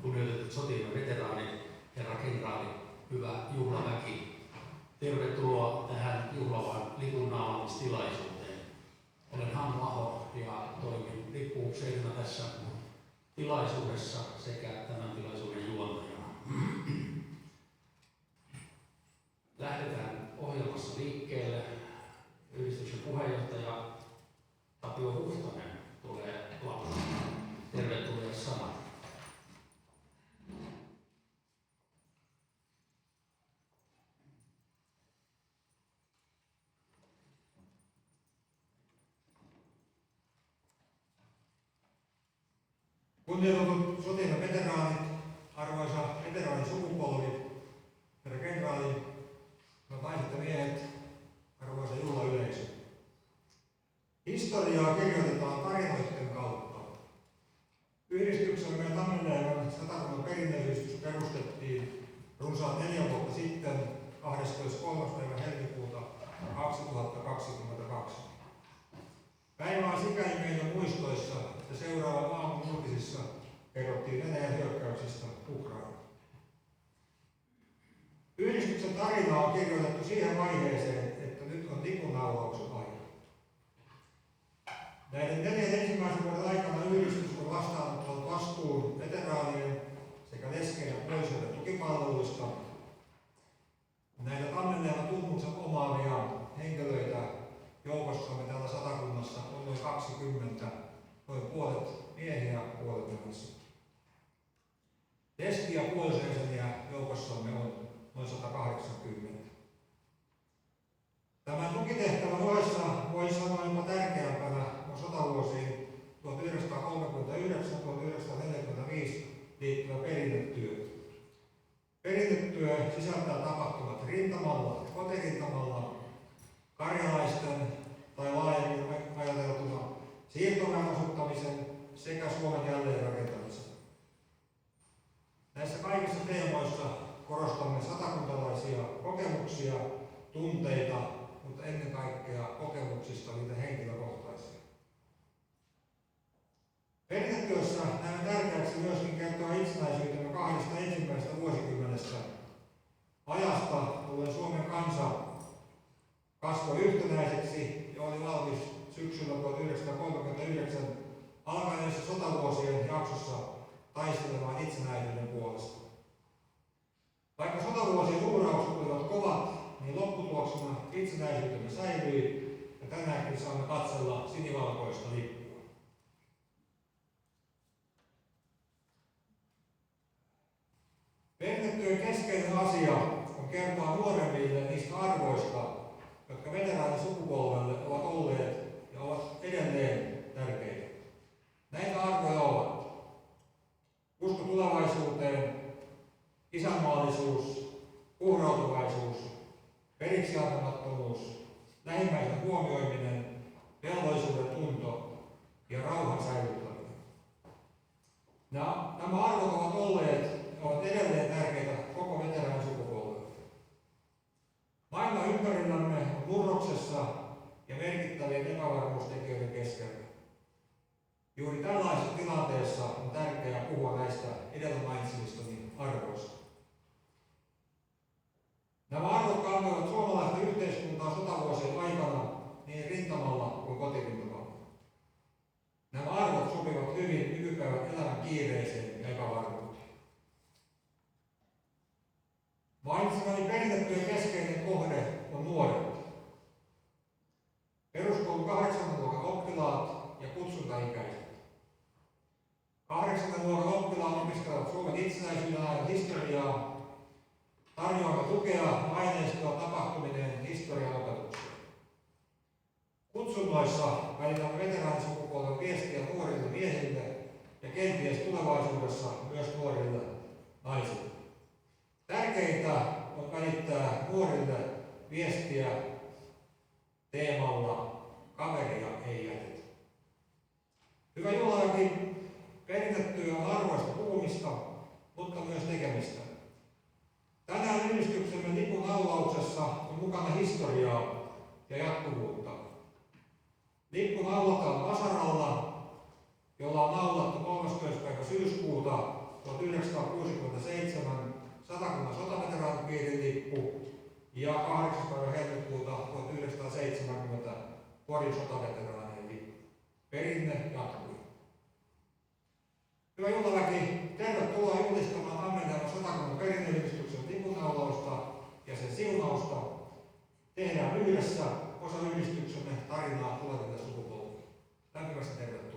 Kunnioitetut sotiemme veteraanit, herra kenraali, hyvä juhlaväki. Tervetuloa tähän juhlavaan lipunnaulamistilaisuuteen. Olen Hannu Aho ja toimin lippuupseerina tässä tilaisuudessa sekä tämän tilaisuuden juontajana. Lähdetään ohjelmassa liikkeelle. Yhdistyksen puheenjohtaja Tapio Huhtanen tulee lausumaan tervetuloa sanat. Kunnioitetut sotiemme veteraanit, arvoisa veteraanisukupolvi, herra kenraali, hyvät naiset ja miehet, arvoisa juhlayleisö. Historiaa kirjoitetaan tarinoiden kautta. Yhdistyksemme Tammenläävän Satakunnan perinneyhdistys perustettiin runsaat 4 vuotta sitten 23. päivä helmikuuta 2022. Päivä on sikäli meidän muistoissa, että seuraavan aamun uutisissa kerrottiin Venäjän hyökkäyksistä Ukrainaan. Yhdistyksen tarina on kirjoitettu siihen vaiheeseen, että nyt on lipunnaulauksen aika. Näiden 4 ensimmäisen vuoden aikana yhdistys on vastaanottanut vastuun veteraanien sekä leskien ja puolisoiden tukipalveluista. Näitä Tammenläävän tunnuksen omaavia henkilöitä joukossamme täällä Satakunnassa on noin 20, noin puolet miehiä, puolet naisia. Leski- ja puolisojäseniä joukossamme on noin 180. Tämän tukitehtävän ohessa voi sanoa jopa tärkeämpänä on sotavuosiin 1939-1945 liittyvä perinnetyö. Perinnetyö sisältää tapahtumat rintamalla ja kotirintamalla, karjalaisten tai laajemmin ajateltuna siirtoväen asuttamisen sekä Suomen jälleenrakentamisen. Näissä kaikissa teemoissa korostamme satakuntalaisia kokemuksia, tunteita, mutta ennen kaikkea kokemuksista niitä henkilökohtaisia. Perinnetyössä näemme tärkeäksi myöskin kertoa itsenäisyytemme 2 ensimmäisestä vuosikymmenestä ajasta, jolloin Suomen kansa kasvoi yhtenäiseksi ja oli valmis syksyllä 1939 alkaneessa sotavuosien jaksossa taistelemaan itsenäisyyden puolesta. Vaikka sotavuosien uhraukset olivat kovat, niin lopputuloksena itsenäisyytemme säilyi ja tänäänkin saamme katsella sinivalkoista lippua. Perinnetyön keskeinen asia on kertoa nuoremmille niistä arvoista, jotka veteraanisukupolvelle ovat olleet ja ovat edelleen tärkeitä. Näitä arvoja ovat usko tulevaisuuteen, isänmaallisuus, uhrautuvaisuus, periksiantamattomuus, lähimmäisen huomioiminen, velvollisuuden tunto ja rauhan säilyttäminen. Nämä arvot ovat olleet ja ovat edelleen tärkeitä koko veteraanisukupolvelle. Maailma ympärillämme on murroksessa ja merkittävien epävarmuustekijöiden keskellä. Juuri tällaisessa tilanteessa on tärkeää puhua näistä edellä mainitsemistani arvoista. Nämä arvot kantoivat suomalaista yhteiskuntaa sotavuosien aikana niin rintamalla kuin kotirintamalla. Nämä arvot sopivat hyvin nykypäivän elämän kiireiseen ja epävarmuuteen. Mainitsemani perinnetyön keskeinen kohde on nuoret. Peruskoulun 8. luokan oppilaat ja kutsuntaikäiset. 8. luokan oppilaat opiskelevat Suomen itsenäisyyden ajan historiaa, tarjoamme tukea ja aineistoa tapahtuminen historian opetukseen. Kutsunnoissa välitämme veteraanisukupolven viestiä nuorille miehille ja kenties tulevaisuudessa myös nuorille naisille. Tärkeintä on välittää nuorille viestiä teemalla kaveria ei jätetä. Hyvä juhlaväki, perinnetyö on arvoista puhumista, mutta myös tekemistä. Tänään yhdistyksemme lipun naulauksessa on mukana historiaa ja jatkuvuutta. Lippu naulataan vasaralla, jolla on naulattu 30. päivä syyskuuta 1967 Satakunnan sotaveteraanipiirin lippu ja 8. päivä helmikuuta 1970 Porin sotaveteraanien lippu. Perinne jatkuu. Hyvä juhlaväki, tervetuloa juhlistamaan Tammenläävän Satakunnan perinneyhdistyksen lipunnaulausta ja sen siunausta. Tehdään yhdessä osa yhdistyksemme tarinaa tuleville sukupolville. Lämpimästi tervetuloa.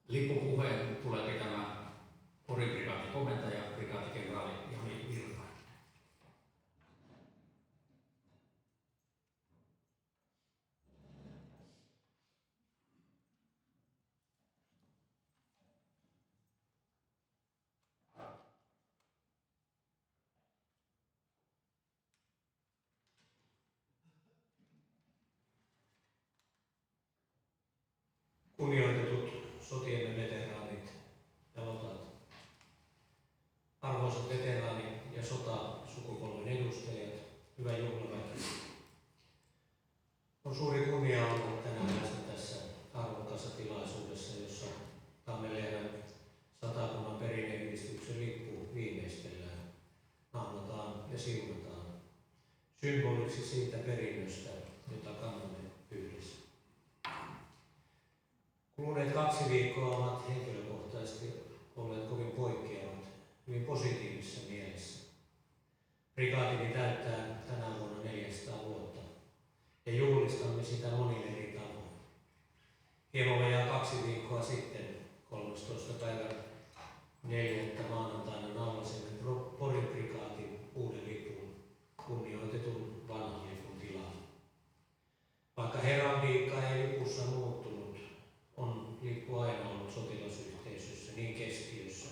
Lippupuheen tulee pitämään Porin prikaatin komentaja, prikaatikenraali Jani Virta. arvoisat veteraani- ja sotasukupolven edustajat, hyvä juhlaväki. On suuri kunnia olla tänään läsnä tässä arvokkaassa tilaisuudessa, jossa Tammenlehden Satakunnan perinneyhdistyksen lippu viimeistellään, nahmataan ja siunataan symboliksi siitä perinnöstä, jota kannamme yhdessä. Kuluneet 2 viikkoa ovat henkilökohtaisesti olleet kovin poikkeavat, hyvin positiivisessa mielessä. Prikaatini täyttää tänä vuonna 400 vuotta ja juhlistamme sitä monin eri tavoin. Hieman vajaa 2 viikkoa sitten, 13. päivä 4. maanantaina naulasimme Porin prikaatin uuden lipun, kunnioitetun vanhan lipun tilaan. Vaikka herranpiikka ei lipussa muuttunut, on lippu aina ollut sotilasyhteisössä niin keskiössä,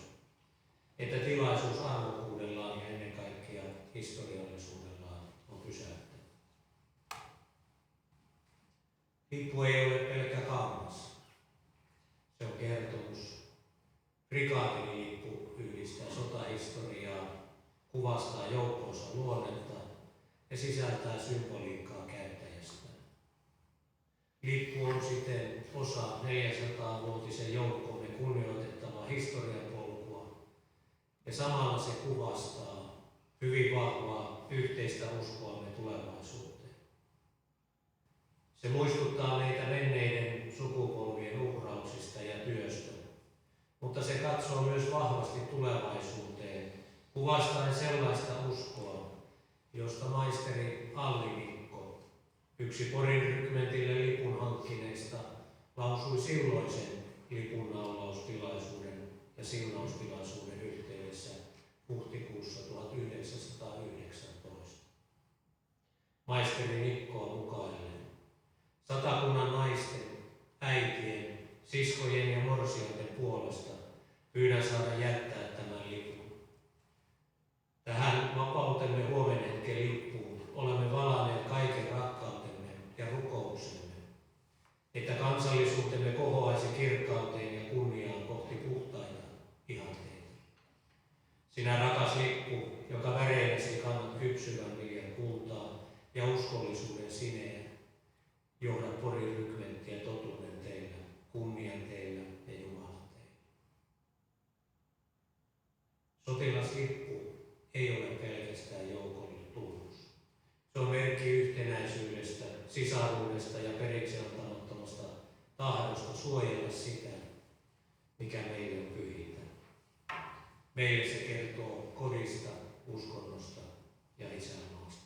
että tilaisuus arvokkuudellaan ja ennen kaikkea historiallisuudellaan on pysäyttänyt. Lippu ei ole pelkkä kangas. Se on kertomus. Prikaatin lippu yhdistää sotahistoriaa, kuvastaa joukkonsa luonnetta ja sisältää symboliikkaa käyttäjästä. Lippu on siten osa 400-vuotisen joukkomme kunnioitettavaa historiapolkua ja samalla se kuvastaa hyvin vahvaa yhteistä uskoamme tulevaisuuteen. Se muistuttaa meitä menneiden sukupolvien uhrauksista ja työstä, mutta se katsoo myös vahvasti tulevaisuuteen, kuvastaen sellaista uskoa, josta maisteri Alli Mikko, yksi Porin rykmentille lipun hankkineista, lausui silloisen lipunnaullaustilaisuuden ja siunaustilaisuuden yhteydessä huhtikuussa 1919. Maisteri Mikkoa mukaillen. Satakunnan naisten, äitien, siskojen ja morsianten puolesta pyydän saada jättää tämän lipun. Tähän vapautemme huomen hetken lippuun olemme valanneet kaiken rakkautemme ja rukouksemme, että kansallisuutemme kohoaisi kirkkauteen ja kunniaan kohti puhtaita ihanteita. Sinä rakas lippu, joka väreillesi kannat kypsyvän viljan kultaa ja uskollisuuden sineä, johda Porin rykmenttiä totuuden teillä, kunnian teillä ja Jumalan teillä. Sotilaslippu ei ole pelkästään joukolle tunnus. Se on merkki yhtenäisyydestä, sisaruudesta ja periksi antamattomasta tahdosta suojella sitä, mikä meille on pyhintä. Meille se kertoo kodista, uskonnosta ja isänmaasta.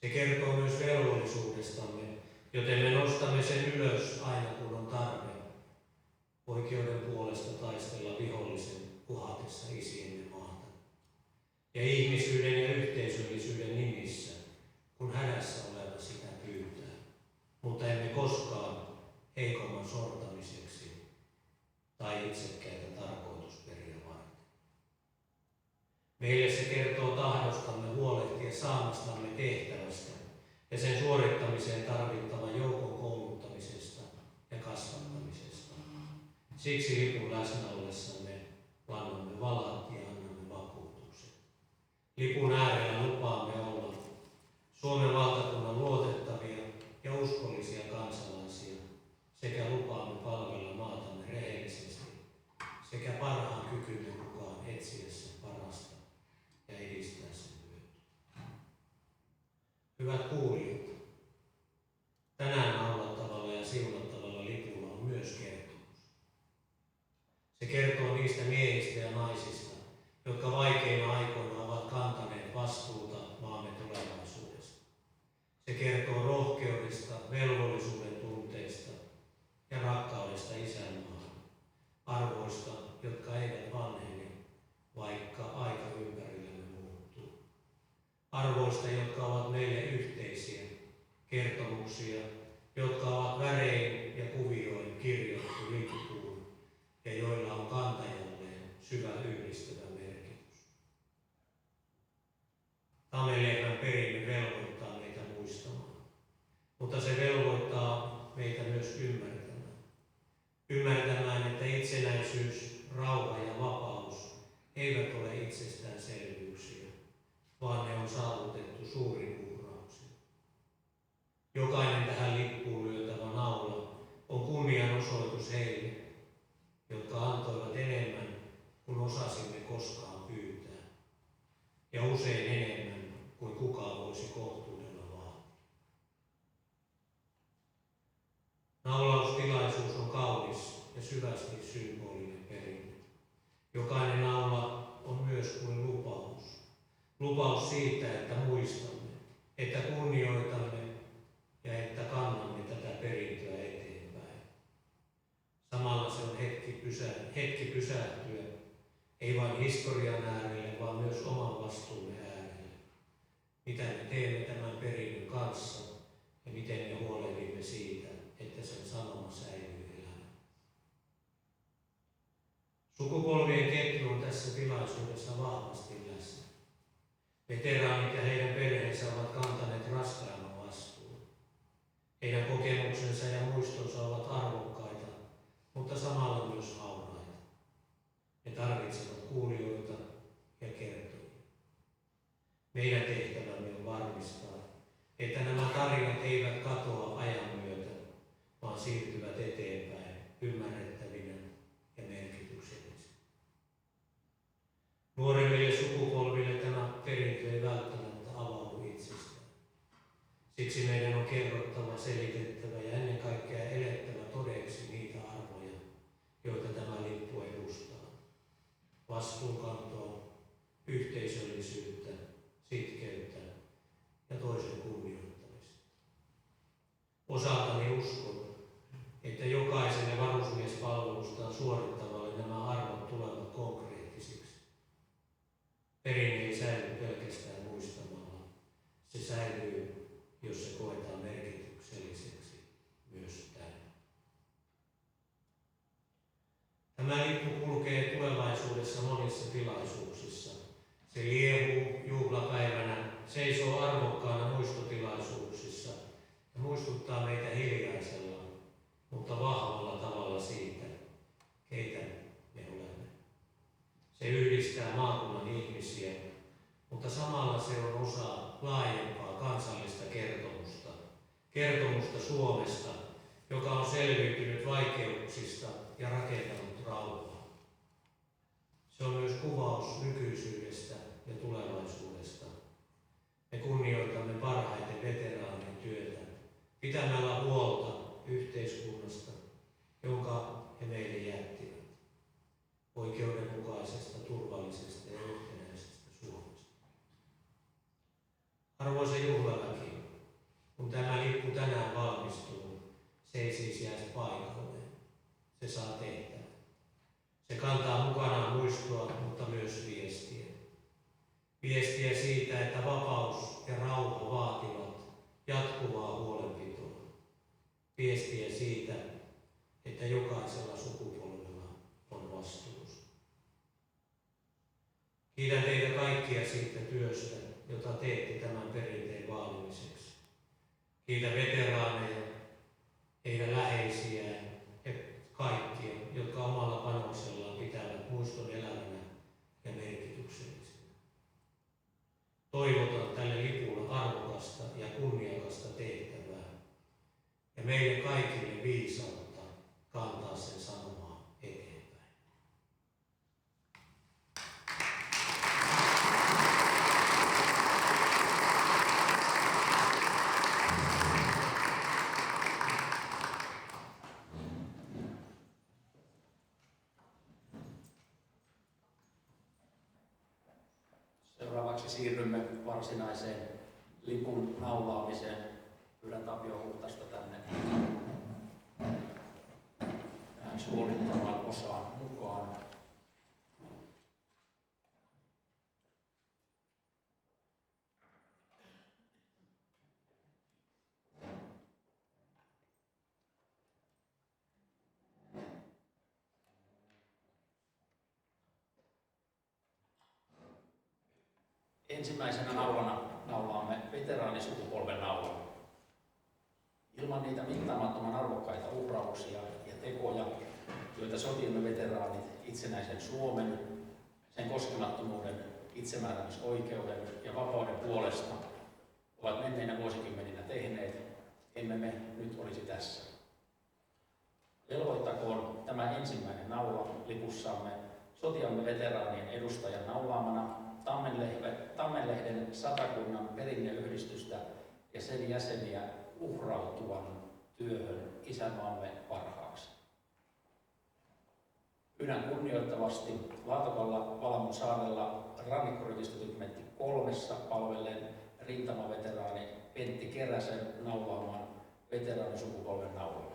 Se kertoo myös velvollisuudestamme, joten me nostamme sen ylös aina kun on tarve, oikeuden puolesta taistella vihollisen uhatessa isiemme maata. Ja ihmisyyden ja yhteisöllisyyden nimissä, kun hädässä oleva sitä pyytää, mutta emme koskaan heikomman sortamiseksi tai itsekkäitä tarkoitusperiä varten. Meille se kertoo tahdostamme huolehtia saamastamme tehtävästä ja sen suorittamiseen tarvittavan joukon kouluttamisesta ja kasvattamisesta. Siksi lipun läsnä ollessamme vannomme valat ja annamme vakuutuksen. Lipun äärellä lupaamme olla Suomen valtakunnan luotettavia ja uskollisia kansalaisia sekä lupaamme palvella maatamme rehellisesti sekä parhaan kykymme mukaan etsiä sen parasta ja edistää sen hyötyä. Hyvät kuulijat, tänään naulattavalla ja siunattavalla lipulla on myös kertomus. Se kertoo niistä miehistä ja naisista, jotka vaikeina aikoina ovat kantaneet vastuuta maamme tulevaisuudesta. Se kertoo rohkeudesta, velvollisuuden tunteesta ja rakkaudesta isänmaahan, arvoista, jotka eivät vanhene, vaikka aika ympärillämme muuttuu. Arvoista, jotka ovat meille yhteisiä, kertomuksia, jotka ovat värein ja kuvioin kirjoittu lippuun ja joilla on kantajalleen syvä yhdistävä merkitys. Tammenlehden perinne velvoittaa meitä muistamaan, mutta se velvoittaa meitä myös ymmärtämään. Ymmärtämään, että itsenäisyys, rauha ja vapaus usein enemmän kuin kukaan voisi kohtuudella vaatia. Naulaustilaisuus on kaunis ja syvästi symbolinen perinne. Jokainen naula on myös kuin lupaus. Lupaus siitä, että muistamme, että kunnioitamme ja että kannamme tätä perintöä eteenpäin. Samalla se on hetki pysähtyä, ei vain historian äärelle, vaan myös oman vastuumme äärelle. Mitä me teemme tämän perinnön kanssa ja miten me huolehdimme siitä, että sen sanoma säilyy elämään. Sukupolvien ketju on tässä tilaisuudessa vahvasti läsnä. Veteraanit ja heidän perheensä ovat kantaneet raskaimman vastuun. Heidän kokemuksensa ja muistonsa ovat arvokkaita, mutta samalla myös hauraita. Ne tarvitsevat kuulijoita ja kertojia. Meidän tehtävämme on varmistaa, että nämä tarinat eivät katoa ajan myötä, vaan siirtyvät eteenpäin ymmärrettävinä ja merkityksellisinä. Nuoremmille sukupolville tämä perintö ei välttämättä avaudu itsestään. Siksi meidän on kerrottava, selitettävä ja ennen kaikkea elettävä todeksi niitä arvoja, joita tämä lippu edustaa. Vastuunkantoa, yhteisöllisyyttä, sitkeyttä ja toisen kunnioittamista. Osaltani uskon, että jokaiselle varusmiespalvelustaan suorittavalle nämä arvot tulevat konkreettisiksi. Perinne ei säily pelkästään muistamalla. Se säilyy, jos se koetaan merkitykselliseksi myös tänään. Tämä lippu kulkee tulevaisuudessa monissa tilaisuuksissa. Se liehuu juhlapäivänä, seisoo arvokkaana muistotilaisuuksissa ja muistuttaa meitä hiljaisella, mutta vahvalla tavalla siitä, keitä me olemme. Se yhdistää maakunnan ihmisiä, mutta samalla se on osa laajempaa kansallista kertomusta Suomesta, joka on selviytynyt vaikeuksista ja rakentanut rauhaa. Se on myös kuvaus nykyisyydestä ja tulevaisuudesta. Me kunnioitamme parhaiten veteraanien työtä, pitämällä huolta yhteiskunnasta, jonka he meille jättivät. Oikeudenmukaisesta, turvallisesta ja yhtenäisestä Suomesta. Arvoisa juhlaväki, kun tämä lippu tänään valmistuu, se ei siis jää paikalleen. Se saa tehtävän. Se kantaa mukanaan muistoa, mutta myös viestiä. Viestiä siitä, että vapaus ja rauha vaativat jatkuvaa huolenpitoa. Viestiä siitä, että jokaisella sukupolvella on vastuus. Kiitän teitä kaikkia siitä työstä, jota teette tämän perinteen vaalimiseksi. Kiitän veteraaneja, heidän läheisiään ja kaikkia, jotka omalla panoksellaan pitävät muiston elävänä ja merkityksellisenä. Toivotan tälle lipulle arvokasta ja kunniakasta tehtävää ja meille kaikille viisautta kantaa sen sanomaa eteenpäin. Seuraavaksi siirrymme varsinaiseen lipun naulaamiseen. Pyydän Tapio Huhtasta tänne tähän suorittamaan osaan mukaan. Ensimmäisenä naulana naulaamme veteraanisukupolven naulan. Ilman niitä mittaamattoman arvokkaita uhrauksia ja tekoja, joita sotiemme veteraanit itsenäisen Suomen, sen koskemattomuuden, itsemääräämisoikeuden ja vapauden puolesta ovat menneinä vuosikymmeninä tehneet, emme me nyt olisi tässä. Velvoittakoon tämä ensimmäinen naula lipussamme sotiamme veteraanien edustajan naulaamana Tammenlehden Satakunnan perinneyhdistystä ja sen jäseniä uhrautuvan työhön isänmaamme parhaaksi. Pyydän kunnioittavasti Laatokalla Valmonsaarella rannikkorykistotykmentti 3 palvelleen rintamaveteraani Pentti Keräsen naulaamaan veteraanisukupolven naulaa.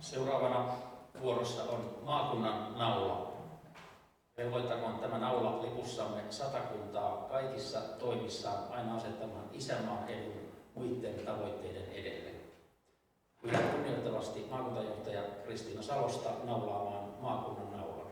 Seuraavana vuorossa on maakunnan naula. Velvoittakoon tämä naula lipussamme Satakuntaa kaikissa toimissaan aina asettamaan isänmaan edun muiden tavoitteiden edelle. Pyydän kunnioittavasti maakuntajohtaja Kristiina Salosta naulaamaan maakunnan naulan.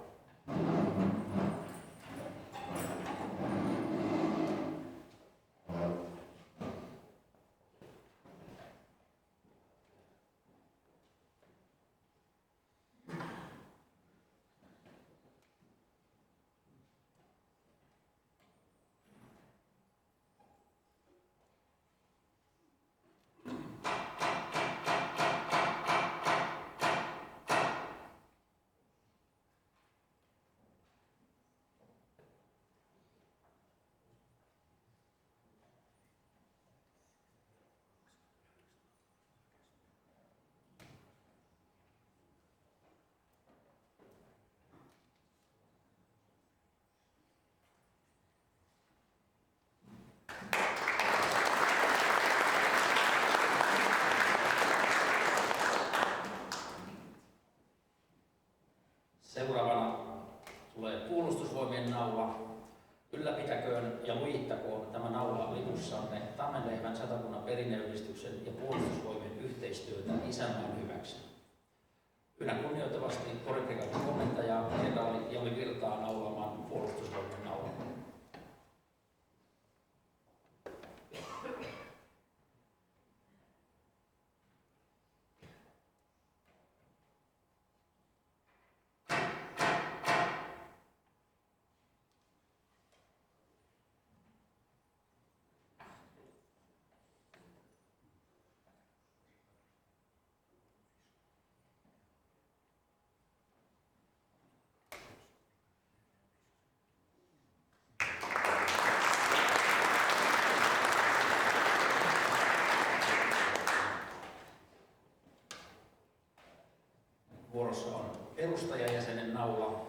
Seuraavana tulee Puolustusvoimien naula. Ylläpitäköön ja lujittakoon tämä naula lipussamme Tammenlehmän Satakunnan perinneyhdistyksen ja Puolustusvoimien yhteistyötä isänmaan hyväksi. Pyydän kunnioittavasti Koriprikaatin komentaja kenraali Jami Virtaa naulaamaan Puolustusvoimien naulaa. Vuorossa on perustajajäsenen naula.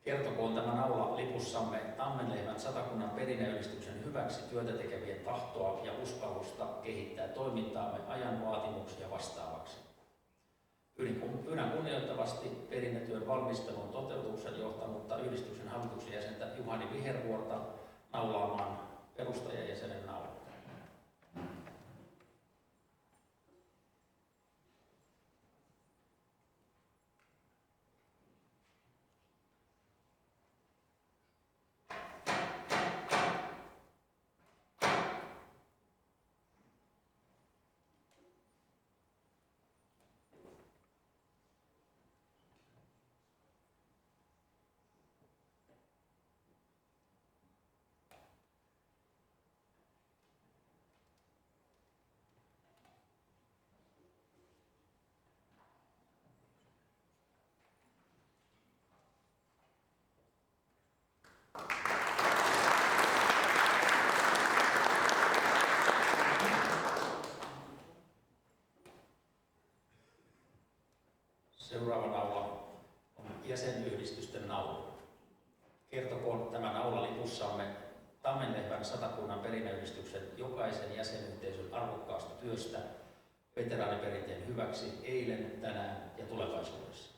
Kertokoon tämä naula lipussamme Tammenlehmän Satakunnan perinneyhdistyksen hyväksi työtä tekevien tahtoa ja uskallusta kehittää toimintaamme ajan vaatimuksia vastaavaksi. Pyydän kunnioittavasti perinnetyön valmistelun toteutuksen johtanutta yhdistyksen hallituksen jäsentä Juhani Vihervuorta naulaamaan perustajajäsenen naula. Kertokoon tämä naula lipussamme Tammenlehvän Satakunnan perinneyhdistyksen jokaisen jäsenyhteisön arvokkaasta työstä veteraaniperinteen hyväksi eilen, tänään ja tulevaisuudessa.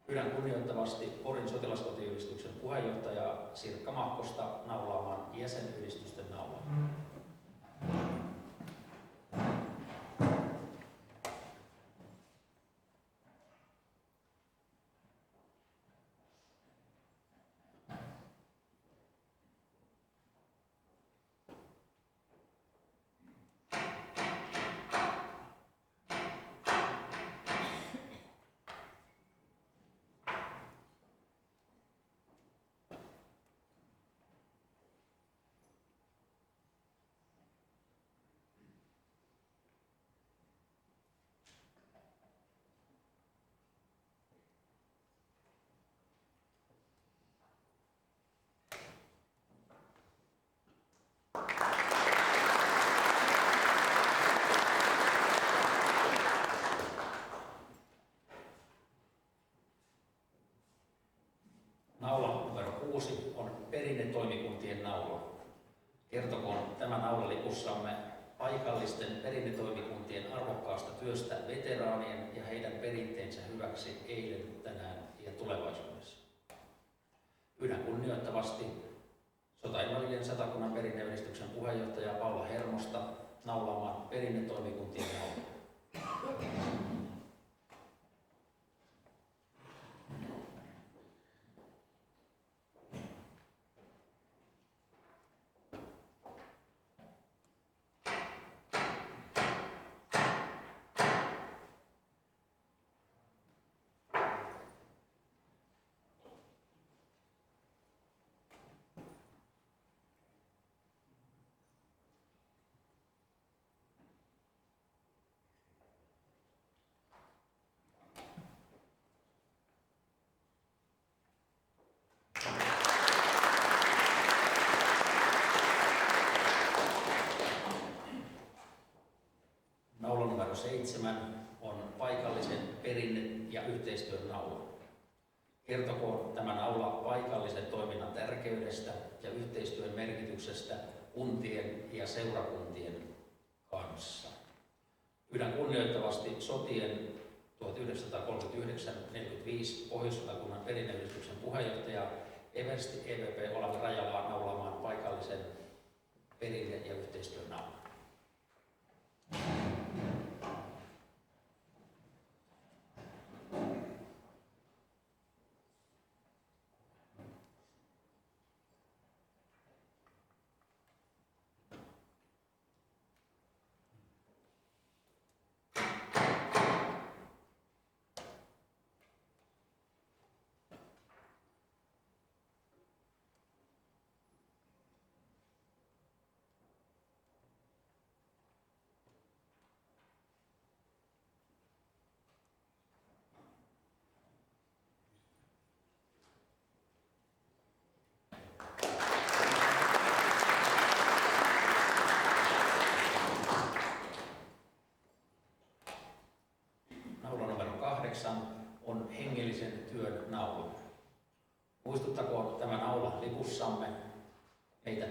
Pyydän kunnioittavasti Porin sotilaskotiyhdistyksen puheenjohtajaa Sirkka Mahkosta naulaamaan jäsenyhdistysten naulaa. Naula numero 6 on perinnetoimikuntien naula. Kertokoon tämä naula lipussamme paikallisten perinnetoimikuntien arvokkaasta työstä veteraanien ja heidän perinteensä hyväksi eilen, tänään ja tulevaisuudessa. Pyydän kunnioittavasti Sotainvalidien Satakunnan perinneyhdistyksen puheenjohtaja Paula Hermosta naulaamaan perinnetoimikuntien naulaa. Naula numero 7 on paikallisen perinne- ja yhteistyön naula. Kertokoon tämä naula paikallisen toiminnan tärkeydestä ja yhteistyön merkityksestä kuntien ja seurakuntien kanssa. Pyydän kunnioittavasti sotien 1939-45 Pohjois-Satakunnan perinneyhdistyksen puheenjohtaja eversti EVP Olavi Rajalaa naulaamaan paikallisen perinne- ja yhteistyön naula. Naula numero 8 on hengellisen työn naula. Muistuttakoon tämä naula lipussamme meitä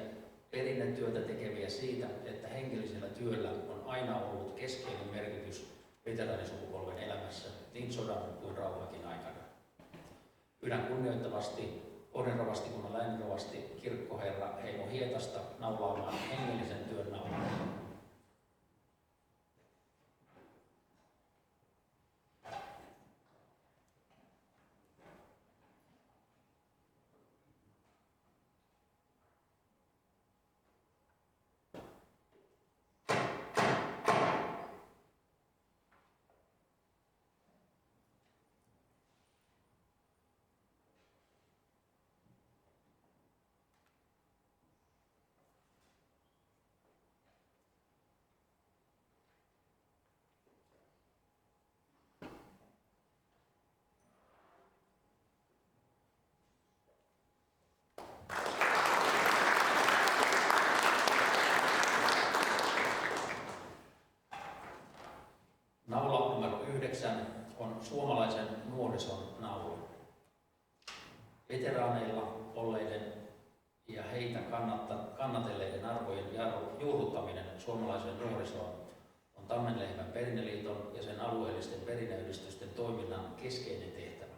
perinnetyötä tekeviä siitä, että hengellisellä työllä on aina ollut keskeinen merkitys veteraanisukupolven elämässä niin sodan kuin rauhankin aikana. Pyydän kunnioittavasti Porin rovastikunnan lääninrovasti kirkkoherra Heimo Hietasta naulaamaan hengellisen työn naulaa. Veteraaneilla olleiden ja heitä kannatelleiden arvojen juurruttaminen suomalaiseen nuorisoon on Tammenlehmän perinneliiton ja sen alueellisten perinneyhdistysten toiminnan keskeinen tehtävä.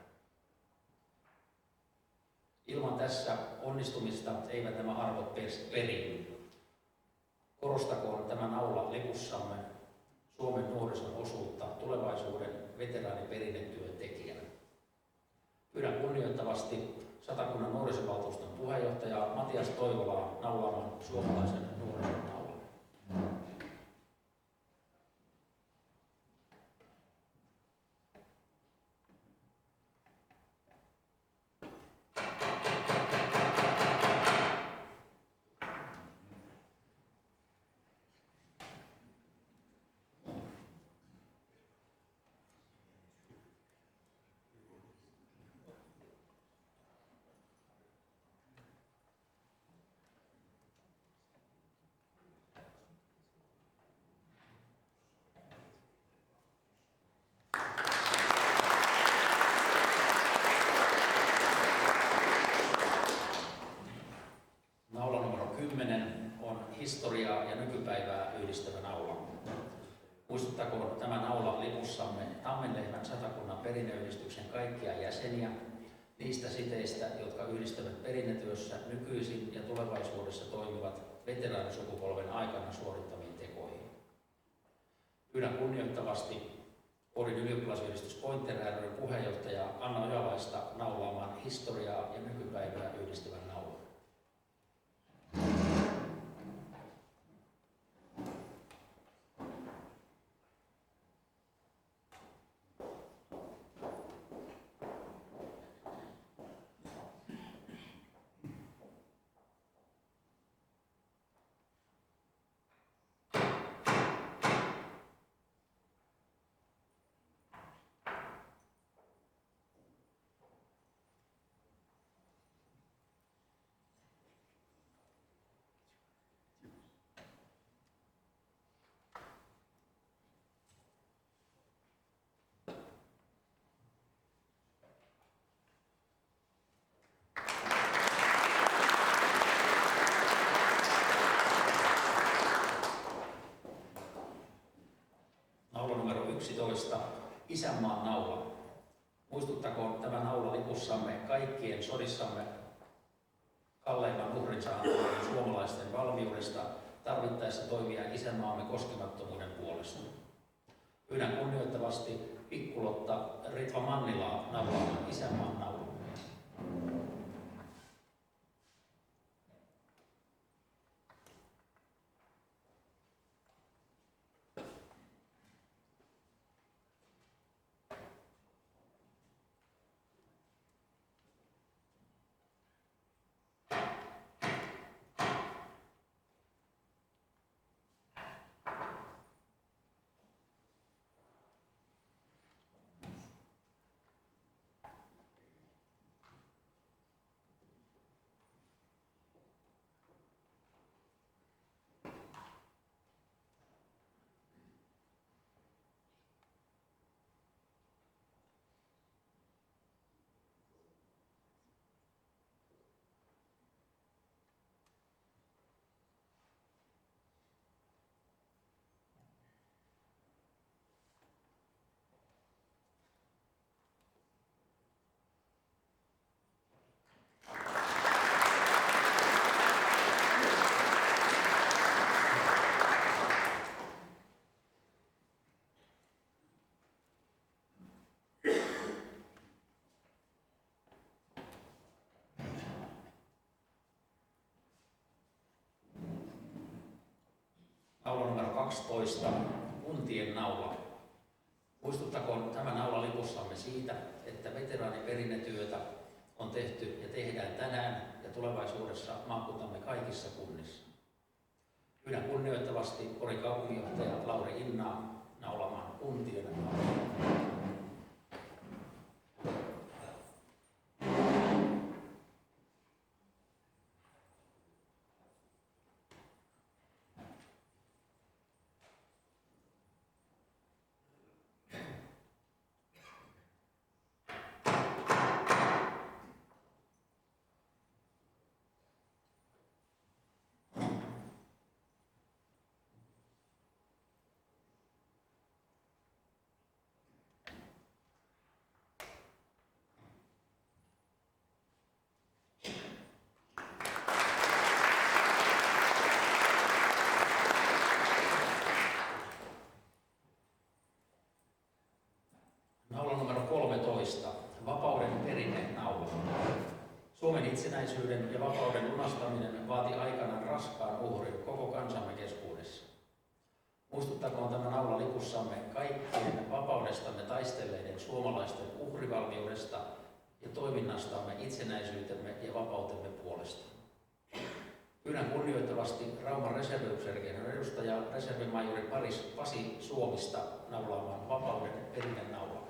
Ilman tässä onnistumista eivät nämä arvot peri. Korostakoon tämän aula lipussamme Suomen nuorison osuutta tulevaisuuden veteraaniperinnetyön tekijänä. Pyydän kunnioittavasti Satakunnan nuorisovaltuuston puheenjohtajaa Matias Toivolaa naulaamaan suomalaisen nuorison naulan. Naula numero 10 on historiaa ja nykypäivää yhdistävä naula. Muistuttakoon tämä naula lipussamme Tammenlehmän Satakunnan perinneyhdistyksen kaikkia jäseniä niistä siteistä, jotka yhdistävät perinnetyössä nykyisin ja tulevaisuudessa toimivat veteraanisukupolven aikana suorittamiin tekoihin. Pyydän kunnioittavasti Porin ylioppilasyhdistys Pointer ry:n puheenjohtaja Anna Ojalaista naulaamaan historiaa ja nykypäivää yhdistävän naulan. Naula numero 11, isänmaan naula. Muistuttakoon tämä naula lipussamme kaikkien sodissamme kalleimman uhrin saaneiden suomalaisten valmiudesta tarvittaessa toimia isänmaamme koskemattomuuden puolesta. Pyydän kunnioittavasti Pikkulotta Ritva Mannilaa naulaamaan isänmaan naula. Naula numero 12, kuntien naula. Muistuttakoon tämä naula lipussamme siitä, että veteraaniperinnetyötä on tehty ja tehdään tänään ja tulevaisuudessa maakuntamme kaikissa kunnissa. Pyydän kunnioittavasti Porin kaupunginjohtaja Lauri Innaa naulamaan kuntien naula. itsenäisyyden ja vapauden lunastaminen vaati aikanaan raskaan uhrin koko kansamme keskuudessa. Muistuttakoon tämä naula lipussamme kaikkien vapaudestamme taistelleiden suomalaisten uhrivalmiudesta ja toiminnastamme itsenäisyytemme ja vapautemme puolesta. Pyydän kunnioittavasti Rauman reserviupseerikierron edustaja reservimajuri Pasi Suomista naulaamaan vapauden perinnenaulaa.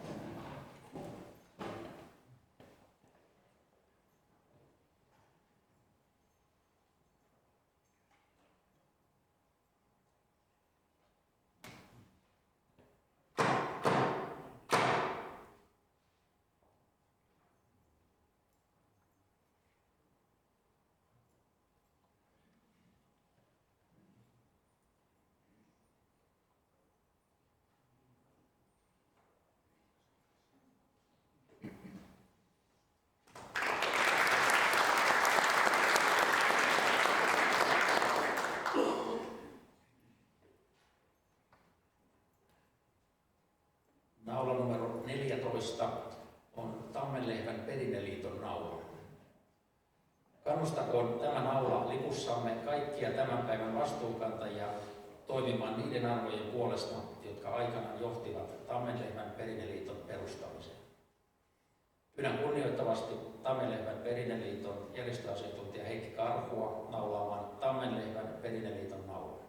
Naula numero 14 on Tammenlehvän perinneliiton naula. Kannustakoon tämä naula lipussamme kaikkia tämän päivän vastuunkantajia toimimaan niiden arvojen puolesta, jotka aikanaan johtivat Tammenlehvän perinneliiton perustamiseen. Pyydän kunnioittavasti Tammenlehvän perinneliiton järjestöasiantuntija Heikki Karhua naulaamaan Tammenlehvän perinneliiton naulaa.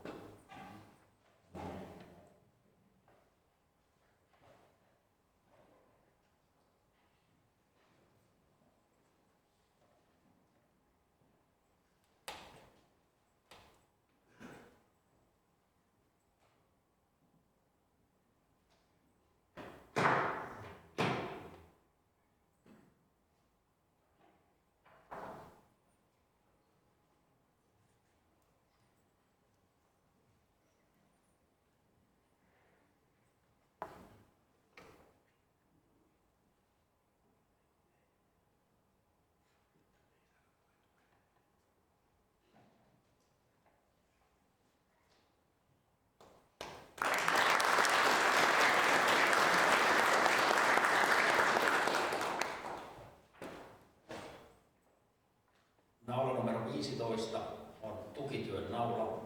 Naula numero 15 on tukityön naula.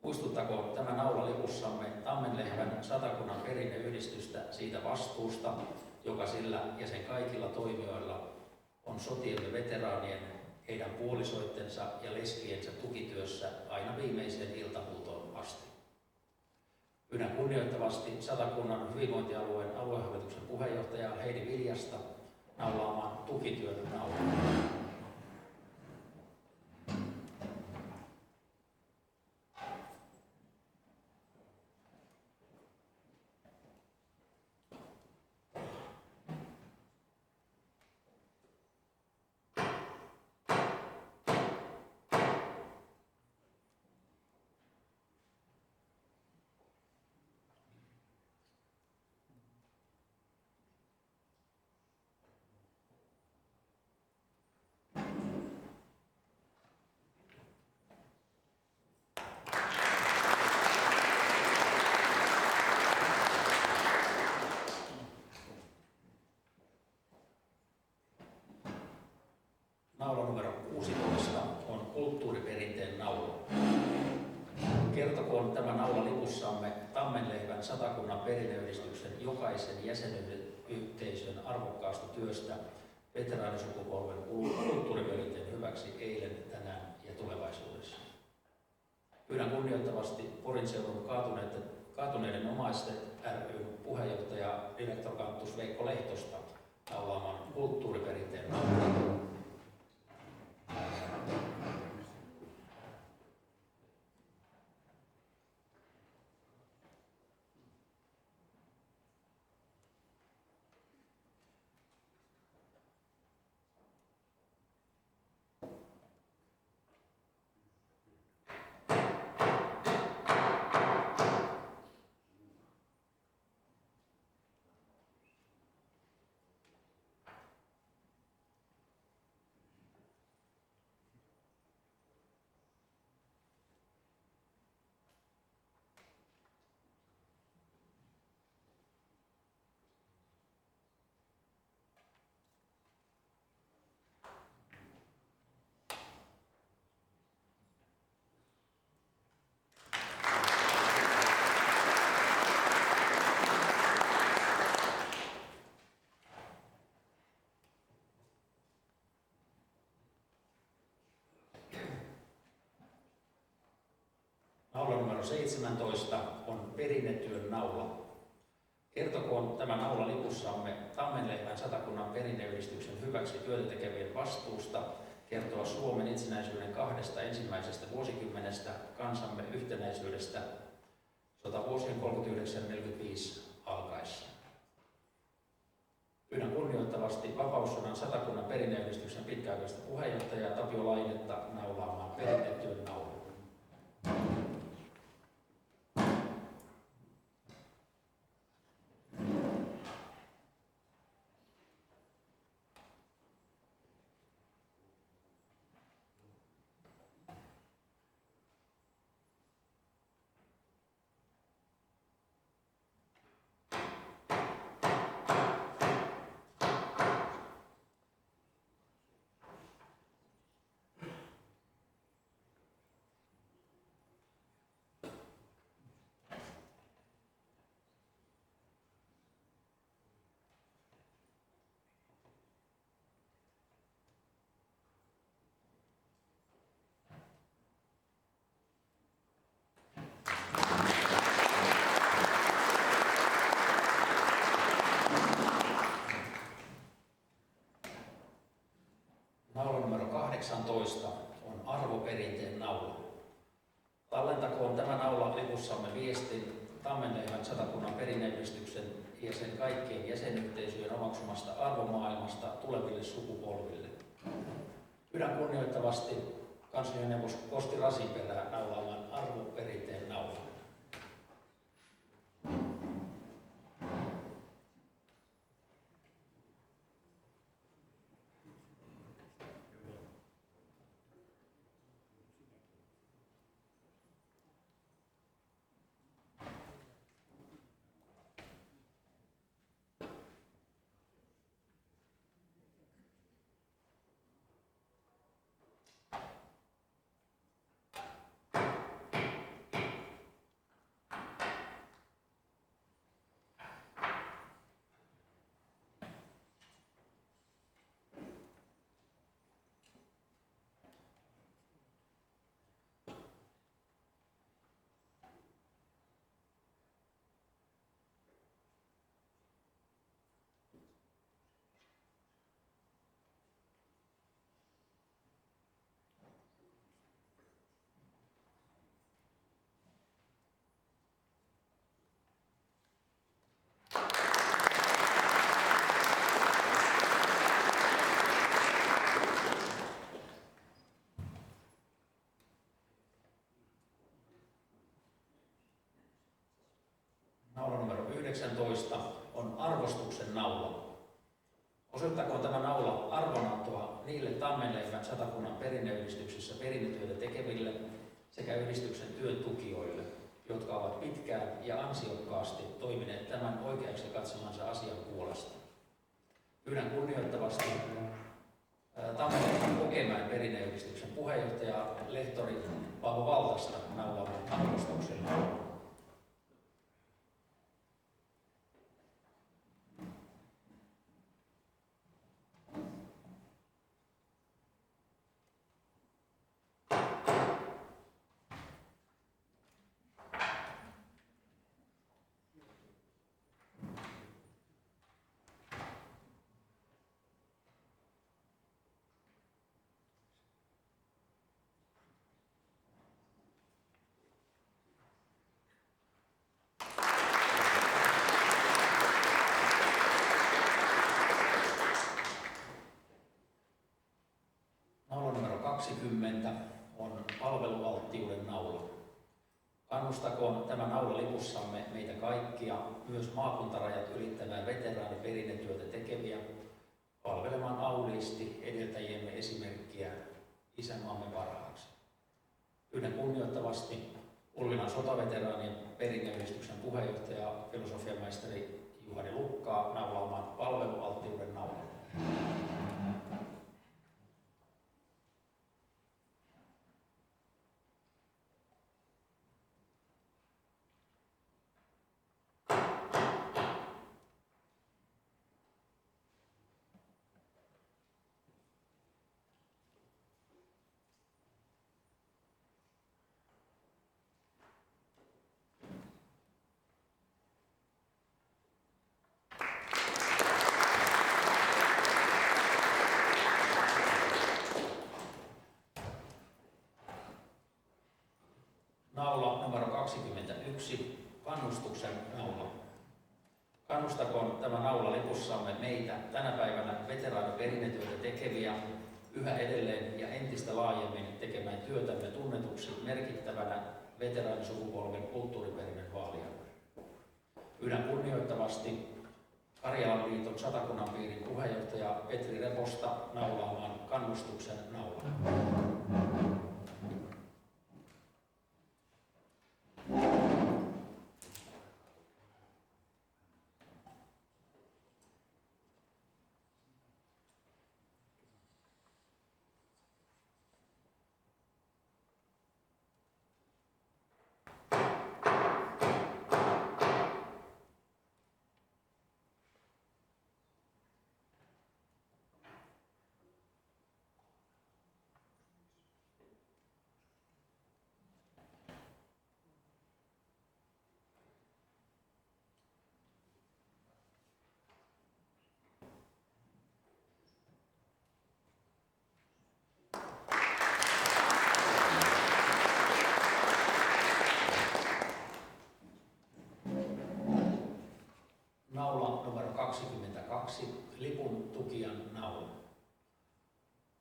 Muistuttakoon tämä naula lipussamme Tammenlehvän Satakunnan perinneyhdistystä siitä vastuusta, joka sillä ja sen kaikilla toimijoilla on sotiemme veteraanien, heidän puolisoittensa ja leskiensä tukityössä aina viimeiseen iltahuutoon asti. Pyydän kunnioittavasti Satakunnan hyvinvointialueen aluehallituksen puheenjohtajaa Heidi Viljasta naulaamaan tukityön naulaa. Naula numero 16 on kulttuuriperinteen naula. Kertokoon tämä naula lipussamme Tammenlehvän Satakunnan perinneyhdistyksen jokaisen jäsenyhteisön arvokkaasta työstä veteraanisukupolven kulttuuriperinteen hyväksi eilen, tänään ja tulevaisuudessa. Pyydän kunnioittavasti Porin seudun kaatuneiden omaisten ry puheenjohtaja direktorkanttus Veikko Lehtosta naulaamaan kulttuuriperinteen naula. numero 17 on Perinnetyön naula. Kertokoon tämä naula lipussamme Tammenlehmän Satakunnan perinneyhdistyksen hyväksi työtä tekevien vastuusta kertoa Suomen itsenäisyyden 2 ensimmäisestä vuosikymmenestä, kansamme yhtenäisyydestä sotavuosien 39-45 alkaessa. Pyydän kunnioittavasti Vapaussodan Satakunnan perinneyhdistyksen pitkäaikaista puheenjohtajaa Tapio Lainetta naulaamaan Perinnetyön naulaa. Naula numero 18 on arvoperinteen naula. Tallentakoon tämä naula lipussamme viestin Tammenlehmän Satakunnan perinneyhdistyksen ja sen kaikkien jäsenyhteisöjen omaksumasta arvomaailmasta tuleville sukupolville. Pyydän kunnioittavasti kanslianeuvos Kosti Rasiperää naulaamaan arvoperinteen naula. Naula numero 19 on arvostuksen naula. Osoittakoon tämä naula arvonantoa niille Tammenlehmän Satakunnan perinneyhdistyksessä perinnetyötä tekeville sekä yhdistyksen työn tukijoille, jotka ovat pitkään ja ansiokkaasti toimineet tämän oikeaksi katsomansa asian puolesta. Pyydän kunnioittavasti Tammenlehmän Kokemäen perinneyhdistyksen puheenjohtaja lehtori Paavo Valtasta naulaamaan arvostuksen naula. Naula numero 20 on palvelualttiuden naula. Kannustakoon tämä naula lipussamme meitä kaikkia, myös maakuntarajat ylittävää veteraaniperinnetyötä tekeviä, palvelemaan auliisti edeltäjiemme esimerkkiä isänmaamme parhaaksi. Pyydän kunnioittavasti Ulvilan sotaveteraanien perinneyhdistyksen puheenjohtaja filosofiamaisteri Juhani Lukkaa naulaamaan palvelualttiuden naula. Naula numero 21, kannustuksen naula. Kannustakoon tämä naula lipussamme meitä tänä päivänä veteraaniperinnetyötä tekeviä yhä edelleen ja entistä laajemmin tekemään työtämme tunnetuksi merkittävänä veteraanisukupolven kulttuuriperinnön vaalijana. Pyydän kunnioittavasti Karjalan liiton Satakunnan piirin puheenjohtaja Petri Reposta naulaamaan kannustuksen naulan. Naula numero 22, lipun tukijan naula.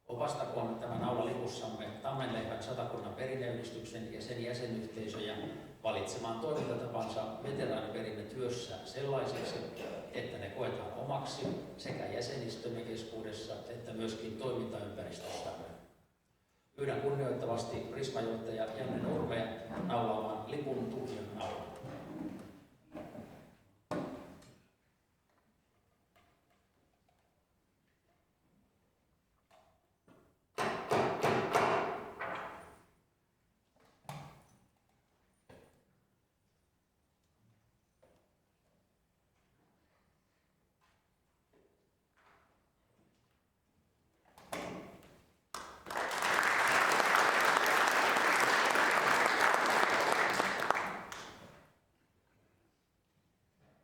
Opastakoon tämä naula lipussamme Tammenlehmän Satakunnan perinneyhdistyksen ja sen jäsenyhteisöjä valitsemaan toimintatapansa veteraaniperinnetyössä sellaisiksi, että ne koetaan omaksi sekä jäsenistömme keskuudessa että myöskin toimintaympäristössämme. Pyydän kunnioittavasti Prisma-johtaja Janne Nurmea naulaamaan lipun tukijan naula.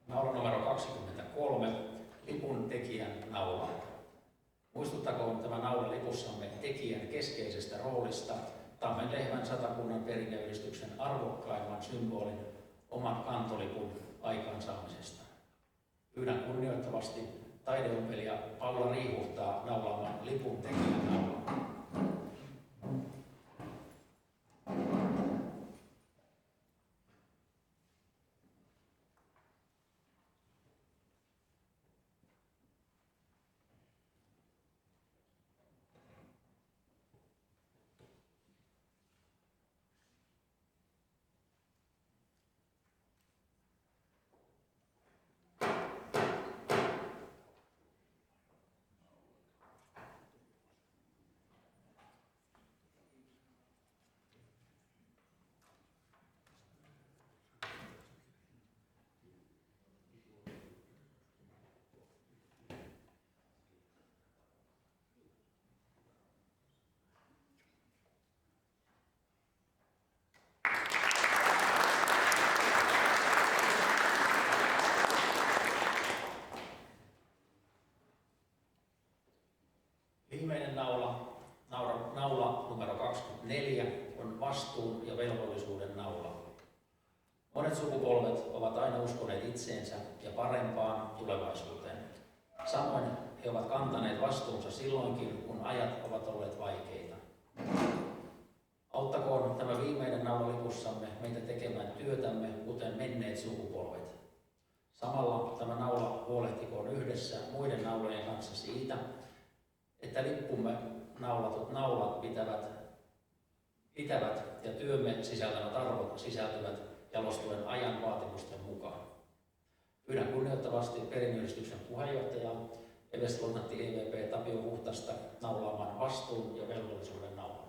Naula numero 23, lipun tekijän naula. Muistuttakoon tämä naula lipussamme tekijän keskeisestä roolista Tammenlehmän Satakunnan perinneyhdistyksen arvokkaimman symbolin oman kantolipun aikaansaamisesta. Pyydän kunnioittavasti taideompelija Paula Riihuhtaa naulaamaan lipun tekijän naula. Viimeinen naula numero 24 on vastuun ja velvollisuuden naula. Monet sukupolvet ovat aina uskoneet itseensä ja parempaan tulevaisuuteen. Samoin he ovat kantaneet vastuunsa silloinkin, kun ajat ovat olleet vaikeita. Auttakoon tämä viimeinen naula lipussamme meitä tekemään työtämme, kuten menneet sukupolvet. Samalla tämä naula huolehtikoon yhdessä muiden naulojen kanssa siitä, että lippumme naulatut naulat pitävät ja työmme sisältävät arvot sisältyvät jalostuen ajan vaatimusten mukaan. Pyydän kunnioittavasti perinneyhdistyksen puheenjohtajaa everstluutnantti EVP Tapio Huhtasta naulaamaan vastuun ja velvollisuuden naulan.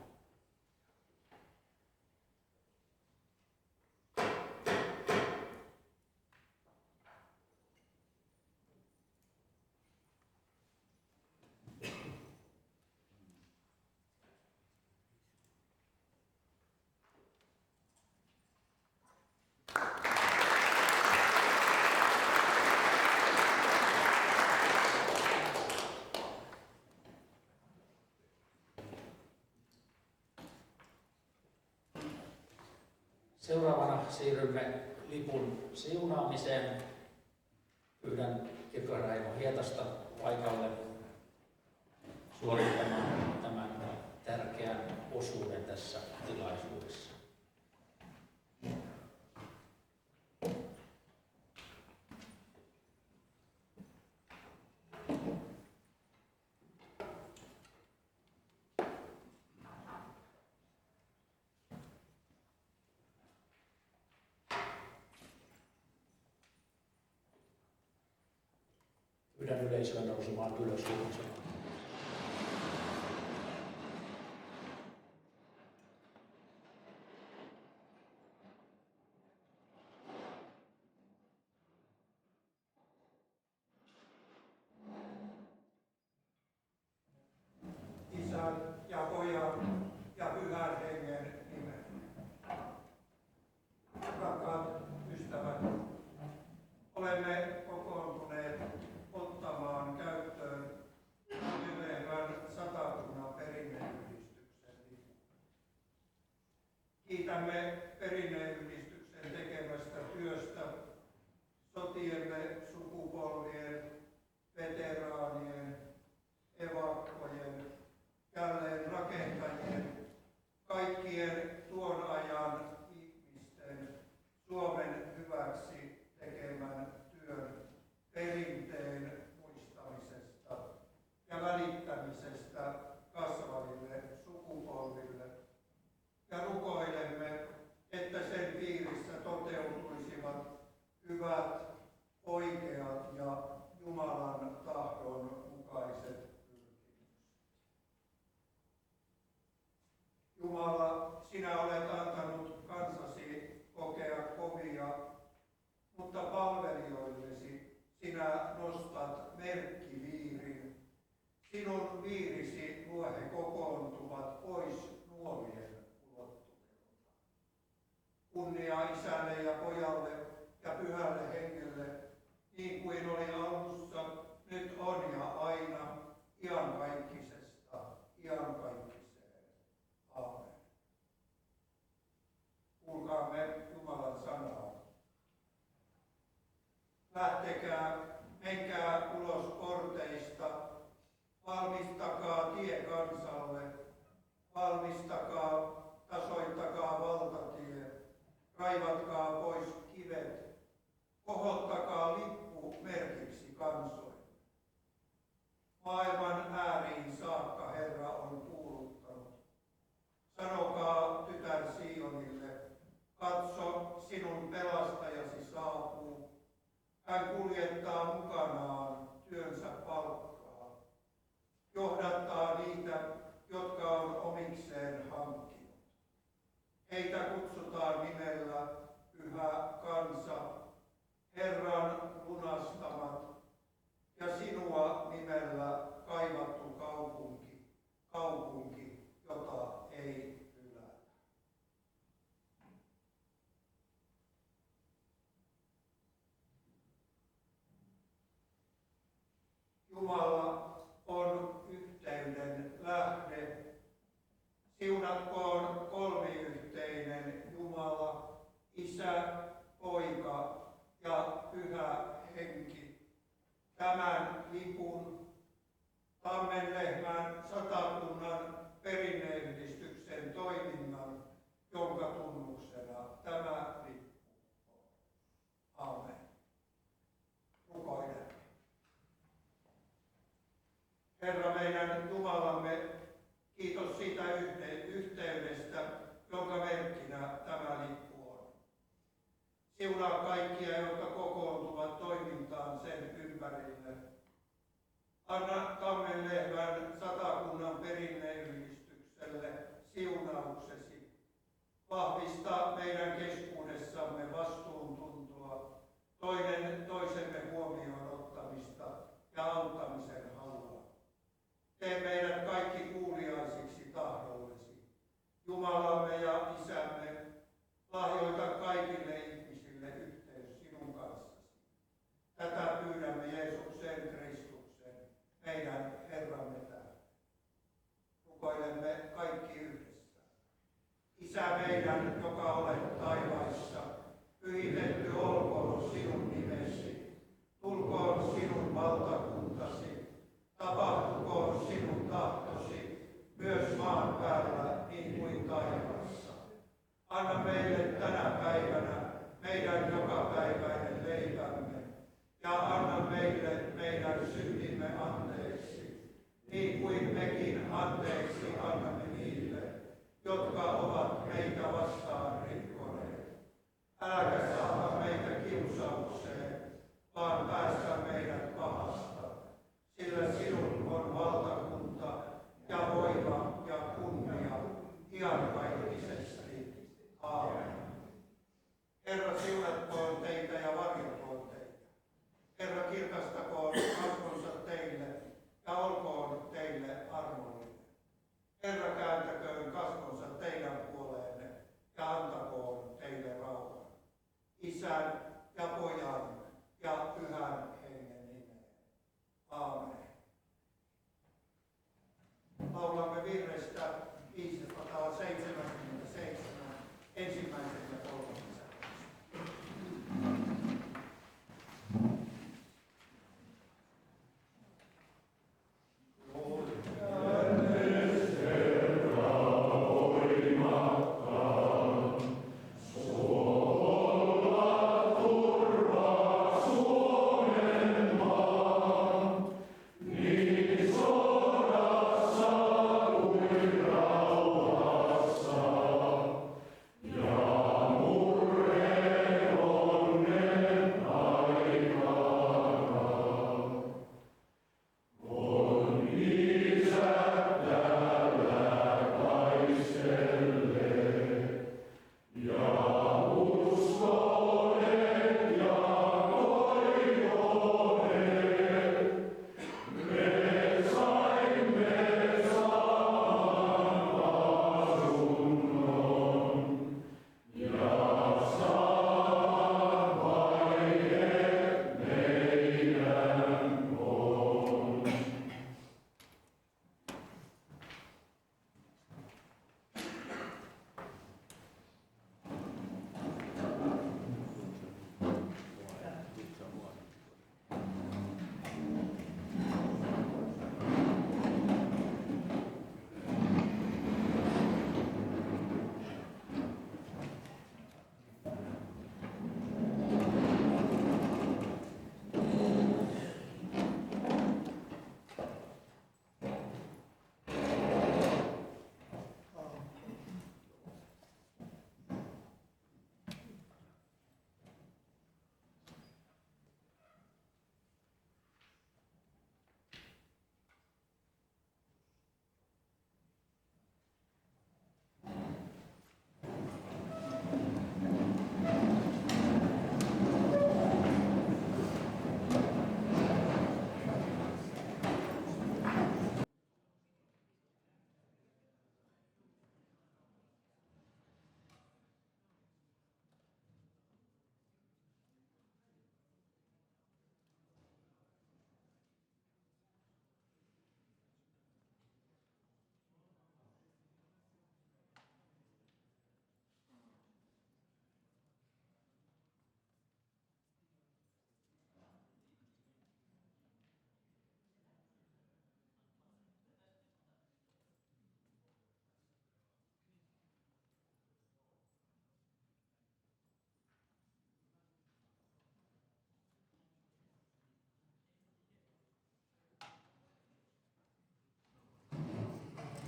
Seuraavana siirrymme lipun siunaamiseen. Pyydän kirkkoherra Hietasta paikalle suorittamaan tämän tärkeän osuuden tässä tilaisuudessa. Pyydän yleisöä nousemaan ylös juhlisemaan. Isän ja Pojan ja Pyhän Hengen nimellä. Rakkaat ystävät, olemme kokoontuneet ottamaan käyttöön Nyvehvän satakunnan perinneyhdistyksen lipun. Kiitämme perinneyhdistyksen tekemästä työstä sotiemme sukupolvien, veteraanien, evakkojen, jälleen rakentajien, kaikkien tuon ajan ihmisten Suomen hyväksi tekemän työn perinteen muistamisesta ja välittämisestä kasvaville sukupolville. Ja rukoilemme, että sen piirissä toteutuisivat hyvät, oikeat ja Jumalan tahdon mukaiset. Jumala, sinä olet antanut kansasi kokea kovia, mutta palvelijoillesi sinä nostat merkkiviirin. Sinun viirisi luo he kokoontuvat pois nuolien ulottuvilta. Kunnia Isälle ja Pojalle ja Pyhälle Hengelle, niin kuin oli alussa, nyt on ja aina, iankaikkisesta iankaikkiseen. Aamen. Kuulkaamme Jumalan sanaa. Lähtekää, menkää ulos porteista, valmistakaa tie kansalle, valmistakaa, tasoittakaa valtatie, raivatkaa pois kivet, kohottakaa lippu merkiksi kansoille. Maailman ääriin saakka Herra on kuuluttanut. Sanokaa tytär Sionille, katso, sinun pelastajasi saapuu. Hän kuljettaa mukanaan työnsä palkkaa. Johdattaa niitä, jotka on omikseen hankkinut. Heitä kutsutaan nimellä Pyhä Kansa, Herran lunastamat, ja sinua nimellä kaivattu kaupunki, kaupunki, jota ei hylätä. Jumala on yhteyden lähde. Siunatkoon kolmiyhteinen Jumala, Isä, Poika ja Pyhä Henki, tämän lipun, Tammenlehmän satakunnan perinneyhdistyksen toiminnan, jonka tunnuksena tämä lippu on. Aamen. Rukoilemme. Herra meidän Jumalamme, kiitos siitä yhteydestä, jonka merkkinä tämä lippu on. Siunaa kaikkia, jotka kokoontuvat toimintaan sen ympärille. Anna Tammenlehmän satakunnan perinneyhdistykselle siunauksesi. Vahvista meidän keskuudessamme vastuuntuntoa, toinen toisemme huomioon ottamista ja auttamisen halua. Tee meidät kaikki kuuliaisiksi tahdollesi. Jumalamme ja Isämme, lahjoita kaikille ihmisille yhteys sinun kanssasi. Tätä pyydämme Jeesuksen Kristuksen, meidän Herramme tähden. Rukoilemme kaikki yhdessä. Isä meidän, joka olet taivaassa,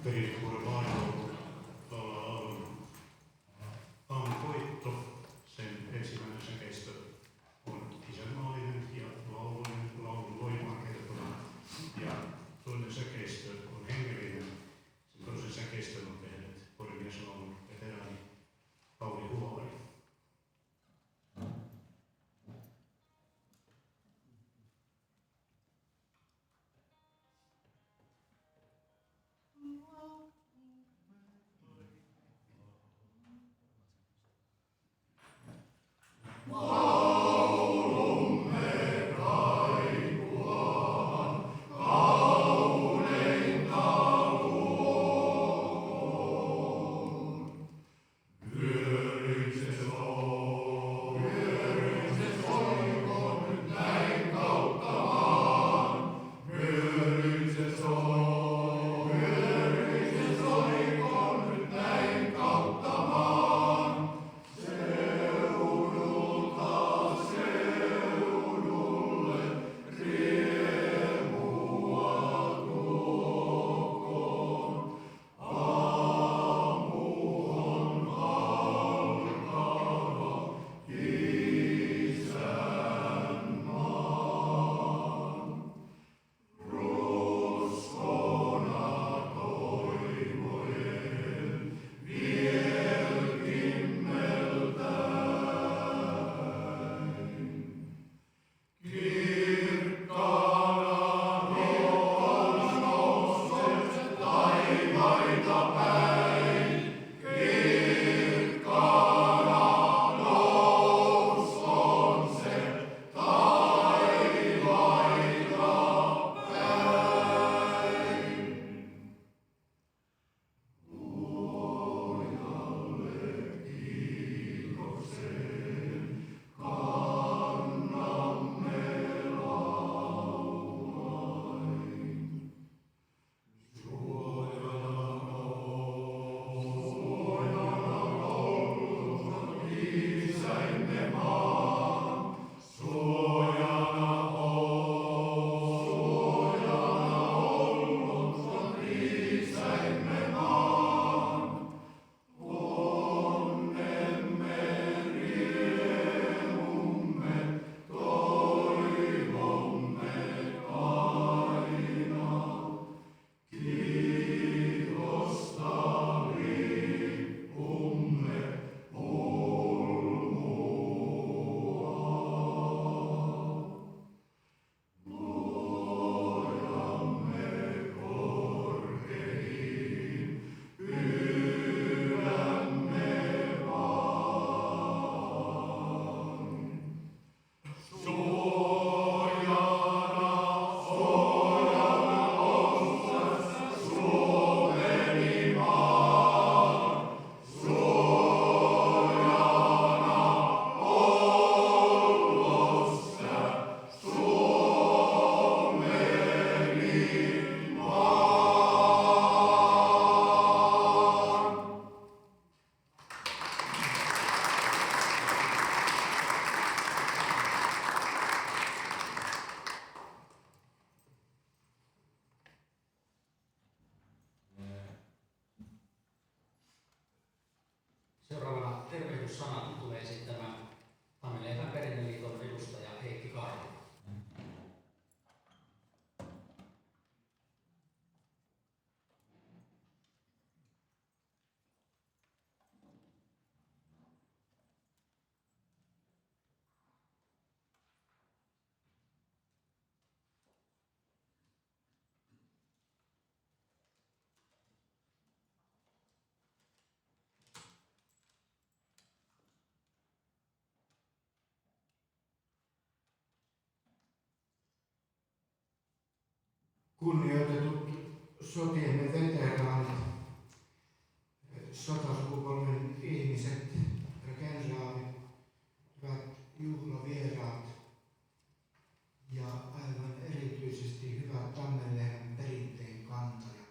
perintövuoden laululla on koitto. Sen ensimmäinen säkeistö on isänmaallinen ja laulun voimaa kertova. Ja toinen säkeistö on hengellinen. Sen toisen säkeistön on tehnyt Porimieslaulun veteraani Pauli Huolari. Seuraavana tervehdyssanat tulee esittämään Tammenlehden Perinneliiton edustaja Heikki Karhu. Kunnioitetut sotiemme veteraanit, sotasukupolven ihmiset, kenraali, hyvät juhlavieraat ja aivan erityisesti hyvät Tammenlehden perinteen kantajat.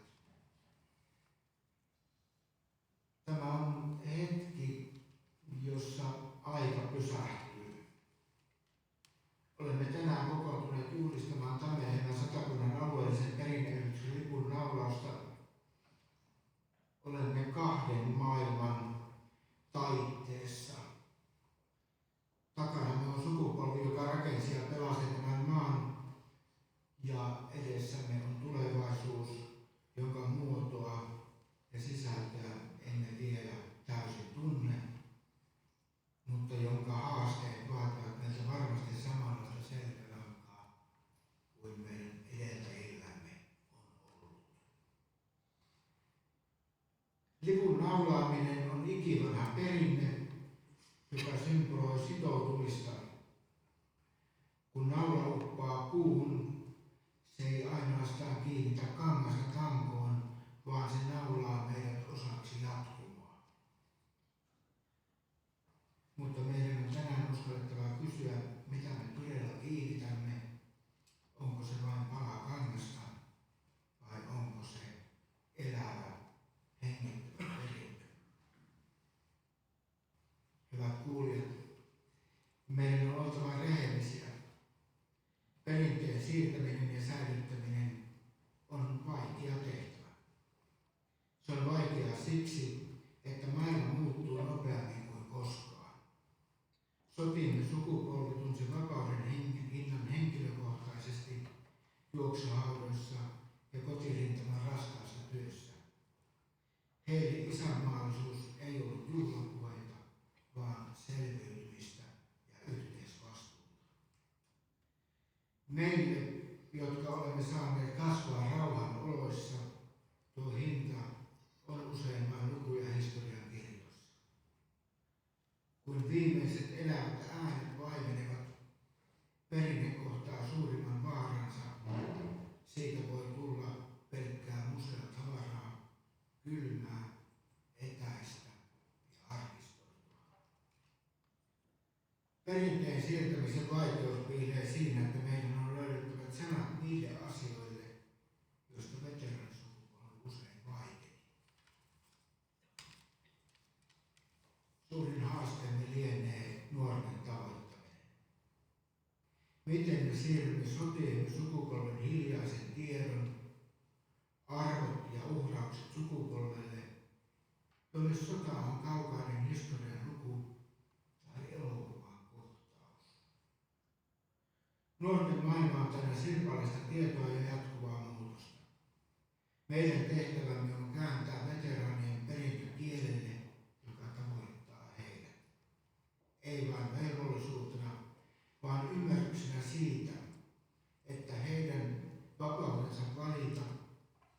Tämä on hetki, jossa aika pysähtyy. Olemme tänään kokoontuneet juhlistamaan Tammenlehden satakunnan alueellisen perinneyhdistyksen lipun naulausta naulaaminen on ikivanha perinne, joka symboloi sitoutumista. Kun naula uppaa puuhun, se ei ainoastaan kiinnitä kangasta tankoon, vaan se naulaa meidät osaksi jatkumoa. Mutta meidän on tänään uskallettava kysyä, mitä me todella kiinnitämme. Onko se vain pala kangasta vai onko se elävä, hengittävä perintö? Hyvät kuulijat, meidän on oltava rehellisiä. Perinteen siirtäminen ja säilyttäminen on vaikea tehtävä. Se on vaikeaa siksi, että maailma muuttuu nopeammin kuin koskaan. Sotiemme sukupolvi tunsi vapauden hinnan henkilökohtaisesti juoksuhaudoissa ja kotirintaman raskaassa työssä. Heille isänmaallisuus ei ollut juhlapuheita, vaan selviytymistä ja yhteisvastuuta. Meille, jotka olemme saaneet kasvaa rauhan oloissa, tuo hinta on usein vain lukuja historian kirjoissa. Kun viimeiset elävät äänet vaimenevat, perinne kohtaa suurimman vaaransa. Siitä voi tulla pelkkää museotavaraa, kylmää, etäistä ja arkistoitua. Perinteen siirtämisen vaikeus piilee siinä, että meidän on löydettävä sanat niille asioille, joista veteraanisukupolvi usein vaikeni. Suurin haasteemme lienee nuorten tavoittaminen. Miten me siirrymme sotiemme sukupolven hiljaisen tiedon, arvot ja uhraukset sukupolvelle, jolle sota on kaukainen historian luku tai elokuvan kohtaus. Nuorten maailma on täynnä sirpaleista tietoa ja jatkuvaa muutosta. Meidän tehtävämme on kääntää veteraanien perintö kielelle, joka tavoittaa heidät. Ei vain velvollisuutena, vaan ymmärryksenä siitä, että heidän vapautensa valita,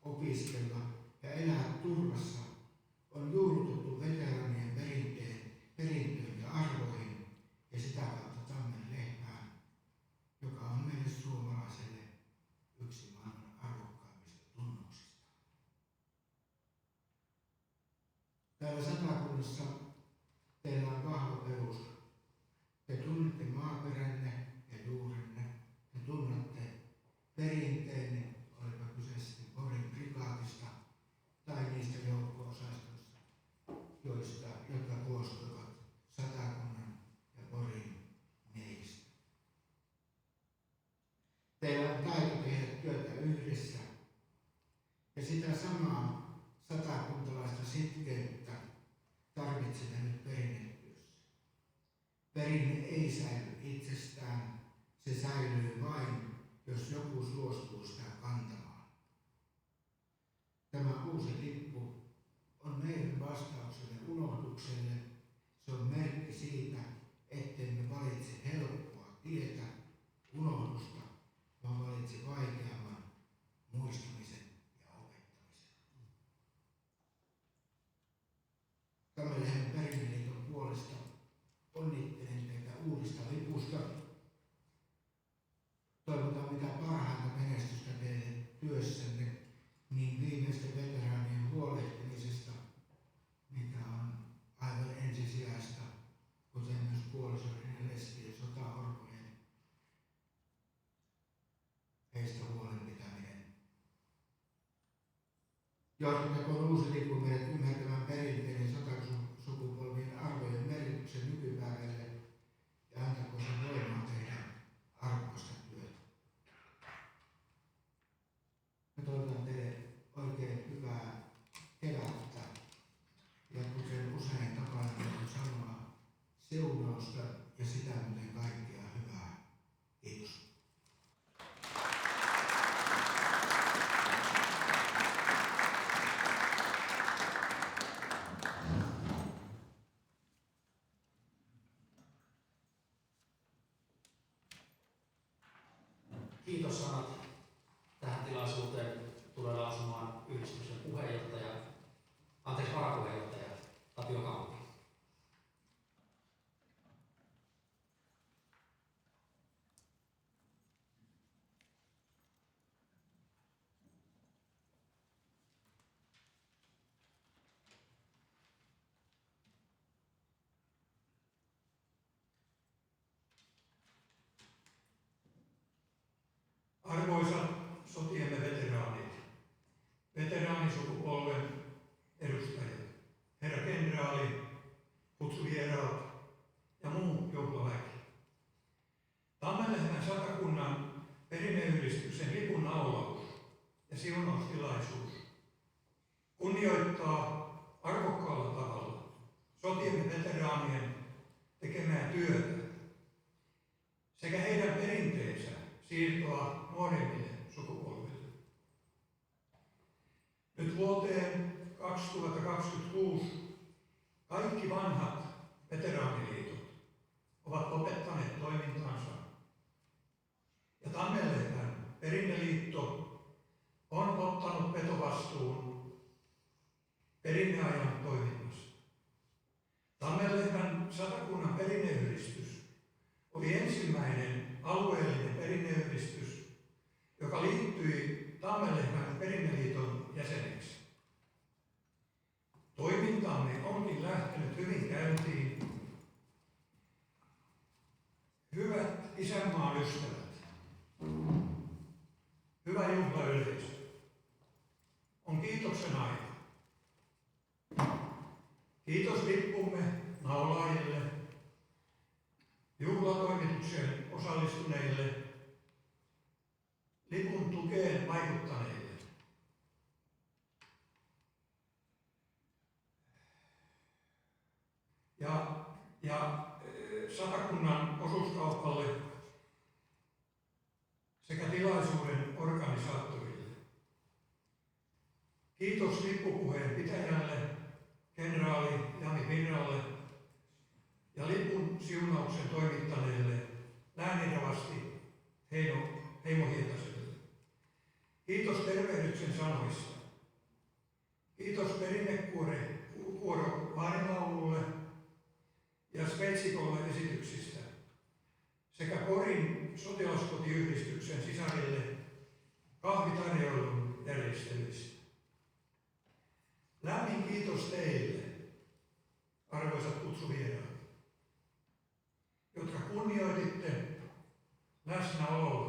opiskella ja elää turvassa on juurrutettu veteraanien perintöön ja arvoihin ja sitä kautta tammen lehmään, joka on meille suomalaiselle yksi maailman arvokkaimmista tunnuksista. Täällä Satakunnassa teillä on vahva perus. Te tunnette maaperänne ja juurenne. Te tunnette perinteenne, olipa kyse sitten Porin prikaatista tai niistä joukko-osastoista, jotka koostuvat Satakunnan ja Porin miehistä. Teillä on taito tehdä työtä yhdessä ja sitä samaa satakuntalaista sitkeyttä tarvitsemme nyt perinnetyössä. Perinne ei säily itsestään, se säilyy vain, jos joku suostuu sitä kantamaan. Tämä uusi lippu on meidän vastauksemme unohdukselle. Se on merkki siitä, ettemme valitse helppoa tietä, unohdusta, vaan valitse vaikeamman muistamisen ja opettamisen. Tammenlehden Perinneliiton puolesta onnittelen teitä uudesta lipusta. Toivotan mitä parhainta menestystä teille työssänne, niin viimeisten veteraanien huolehtimisesta, mikä on aivan ensisijaista, kuten myös puolisoiden ja leskien sotaorpojen heistä huolen pitäminen. Johtakoon uusi lippu meidät ymmärtämään perinteen ja sotasukupolvien arvojen merkityksen nykypäivälle ja antakoon sen voimaa tehdä arvokasta työtä. Mä toivotan teille oikein hyvää kevättä ja kuten usein tapana on sanoa, seurausta ja sitä muuten kaikkea hyvää. Kiitos. Kiitossanat tähän tilaisuuteen tulee lausumaan yhdistyksen varapuheenjohtaja Arvoisat sotiemme veteraanit, veteraanisukupolven edustajat, herra kenraali, kutsuvieraat ja muu juhlaväki. Tammenlehmän satakunnan perinneyhdistyksen lipun naulaus ja siunaustilaisuus kunnioittaa arvokkaalla tavalla sotiemme veteraanien tekemää työtä sekä heidän perinteensä siirtoa nuoremmille sukupolville. Nyt vuoteen 2026 kaikki vanhat veteraaniliitot ovat lopettaneet toimintansa ja Tammenlehmän perinneliitto on ottanut vetovastuun perinneajan toiminnasta. Tammenlehmän satakunnan perinneyhdistys oli ensimmäinen alueellinen perinneyhdistys, joka liittyi Tammenlehmän perinneliiton jäseneksi. Toimintamme onkin lähtenyt hyvin käyntiin. Hyvät isänmaan ystävät, hyvä juhlayleisö, on kiitoksen aika. Kiitos lippumme naulaajille, juhlatoimitukseen osallistuneille, lipun tukeen vaikuttaneille. Ja satakunnan osuuskaupalle sekä tilaisuuden organisaattorille. Kiitos lippupuheen pitäjälle, kenraali Jami Pirralle ja lipun siunauksen toimittaneelle lääninravasti Heimo Hietaselle. Kiitos tervehdyksen sanoista. Kiitos perinnekuoro vaarinlaululle ja Sveitsikolle esityksistä sekä Porin sotilaskotiyhdistyksen sisarille kahvitarjoilun järjestelyistä. Lämmin kiitos teille, arvoisat kutsuvieraat, jotka kunnioititte läsnäololla